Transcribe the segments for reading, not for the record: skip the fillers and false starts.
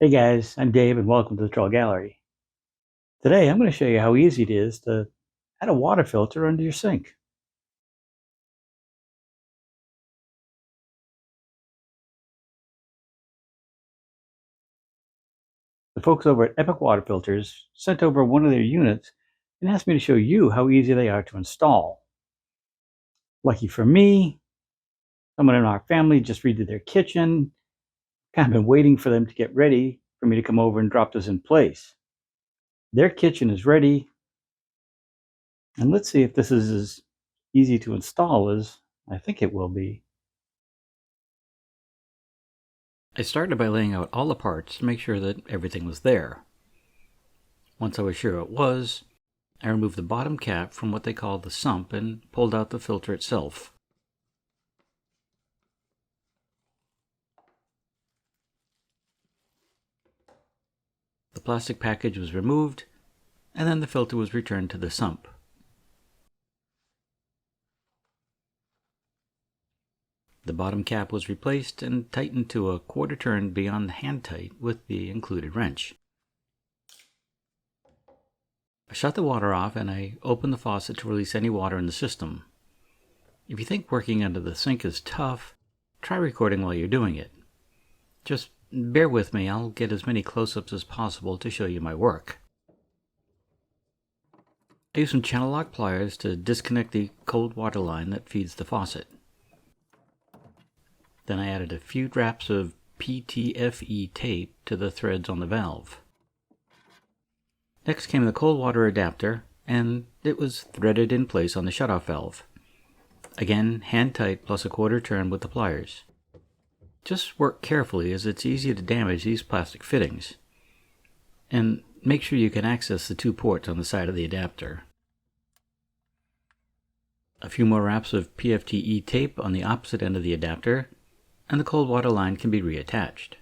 Hey guys, I'm Dave and welcome to the Trull Gallery. Today I'm going to show you how easy it is to add a water filter under your sink. The folks over at Epic Water Filters sent over one of their units and asked me to show you how easy they are to install. Lucky for me, someone in our family just redid their kitchen. Kind of been waiting for them to get ready for me to come over and drop this in place. Their kitchen is ready, and let's see if this is as easy to install as I think it will be. I started by laying out all the parts to make sure that everything was there. Once I was sure it was, I removed the bottom cap from what they call the sump and pulled out the filter itself. The plastic package was removed, and then the filter was returned to the sump. The bottom cap was replaced and tightened to a quarter turn beyond hand tight with the included wrench. I shut the water off and I opened the faucet to release any water in the system. If you think working under the sink is tough, try recording while you're doing it. Just bear with me, I'll get as many close-ups as possible to show you my work. I used some channel lock pliers to disconnect the cold water line that feeds the faucet. Then I added a few wraps of PTFE tape to the threads on the valve. Next came the cold water adapter, and it was threaded in place on the shutoff valve. Again, hand tight plus a quarter turn with the pliers. Just work carefully as it's easy to damage these plastic fittings. And make sure you can access the two ports on the side of the adapter. A few more wraps of PFTE tape on the opposite end of the adapter, and the cold water line can be reattached.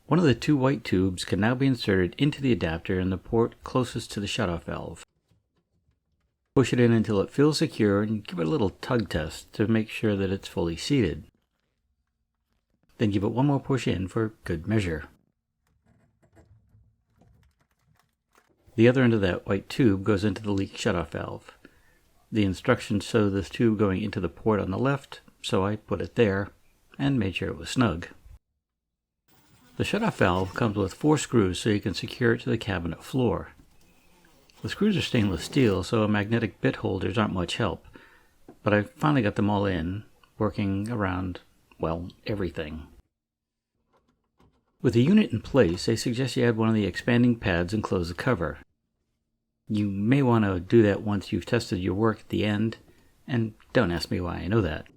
One of the two white tubes can now be inserted into the adapter in the port closest to the shutoff valve. Push it in until it feels secure and give it a little tug test to make sure that it's fully seated. Then give it one more push in for good measure. The other end of that white tube goes into the leak shutoff valve. The instructions show this tube going into the port on the left, so I put it there and made sure it was snug. The shutoff valve comes with 4 screws so you can secure it to the cabinet floor. The screws are stainless steel, so magnetic bit holders aren't much help, but I finally got them all in, working around, well, everything. With the unit in place, they suggest you add one of the expanding pads and close the cover. You may want to do that once you've tested your work at the end, and don't ask me why I know that.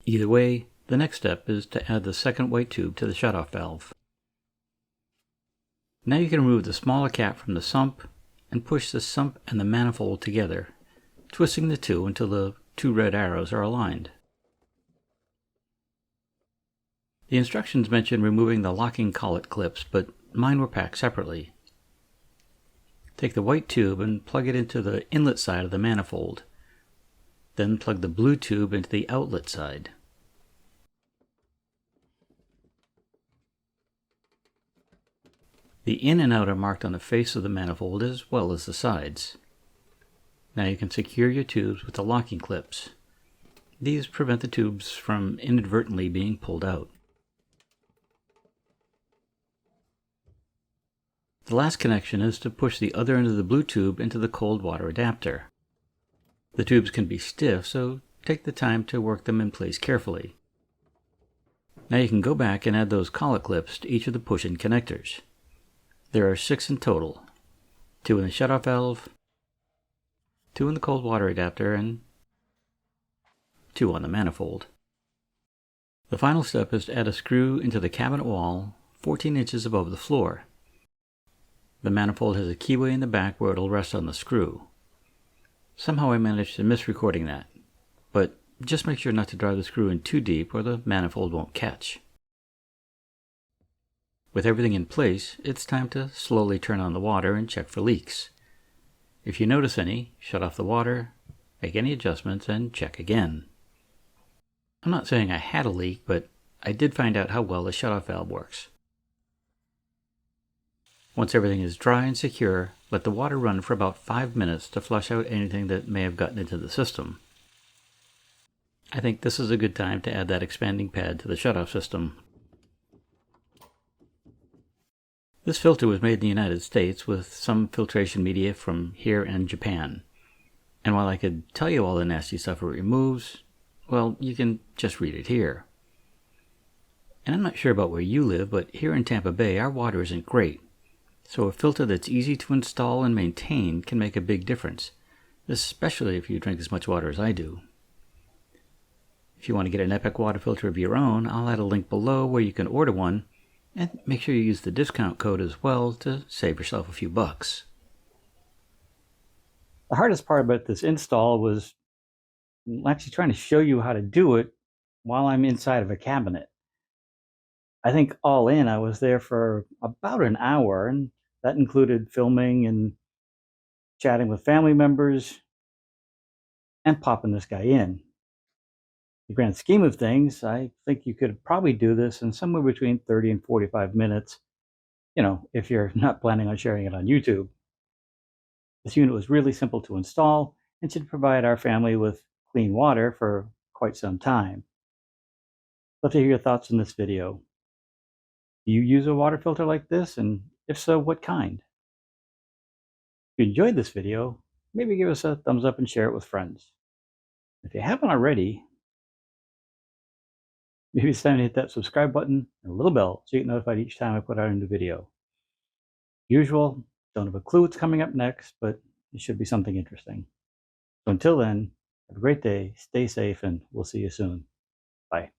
Either way, the next step is to add the second white tube to the shutoff valve. Now you can remove the smaller cap from the sump and push the sump and the manifold together, twisting the two until the two red arrows are aligned. The instructions mention removing the locking collet clips, but mine were packed separately. Take the white tube and plug it into the inlet side of the manifold. Then plug the blue tube into the outlet side. The in and out are marked on the face of the manifold as well as the sides. Now you can secure your tubes with the locking clips. These prevent the tubes from inadvertently being pulled out. The last connection is to push the other end of the blue tube into the cold water adapter. The tubes can be stiff, so take the time to work them in place carefully. Now you can go back and add those collet clips to each of the push-in connectors. There are 6 in total, 2 in the shutoff valve, 2 in the cold water adapter, and 2 on the manifold. The final step is to add a screw into the cabinet wall 14 inches above the floor. The manifold has a keyway in the back where it will rest on the screw. Somehow I managed to miss recording that, but just make sure not to drive the screw in too deep or the manifold won't catch. With everything in place, it's time to slowly turn on the water and check for leaks. If you notice any, shut off the water, make any adjustments, and check again. I'm not saying I had a leak, but I did find out how well the shutoff valve works. Once everything is dry and secure, let the water run for about 5 minutes to flush out anything that may have gotten into the system. I think this is a good time to add that expanding pad to the shutoff system. This filter was made in the United States with some filtration media from here and Japan. And while I could tell you all the nasty stuff it removes, well, you can just read it here. And I'm not sure about where you live, but here in Tampa Bay, our water isn't great. So a filter that's easy to install and maintain can make a big difference, especially if you drink as much water as I do. If you want to get an Epic water filter of your own, I'll add a link below where you can order one, and make sure you use the discount code as well to save yourself a few bucks. The hardest part about this install was actually trying to show you how to do it while I'm inside of a cabinet. I think all in, I was there for about an hour, and that included filming and chatting with family members and popping this guy in. In the grand scheme of things, I think you could probably do this in somewhere between 30 and 45 minutes, if you're not planning on sharing it on YouTube. This unit was really simple to install and should provide our family with clean water for quite some time. Love to hear your thoughts on this video. Do you use a water filter like this? And if so, what kind? If you enjoyed this video, maybe give us a thumbs up and share it with friends. If you haven't already, maybe it's time to hit that subscribe button and a little bell so you get notified each time I put out a new video. Usual, don't have a clue what's coming up next, but it should be something interesting. So until then, have a great day, stay safe, and we'll see you soon. Bye.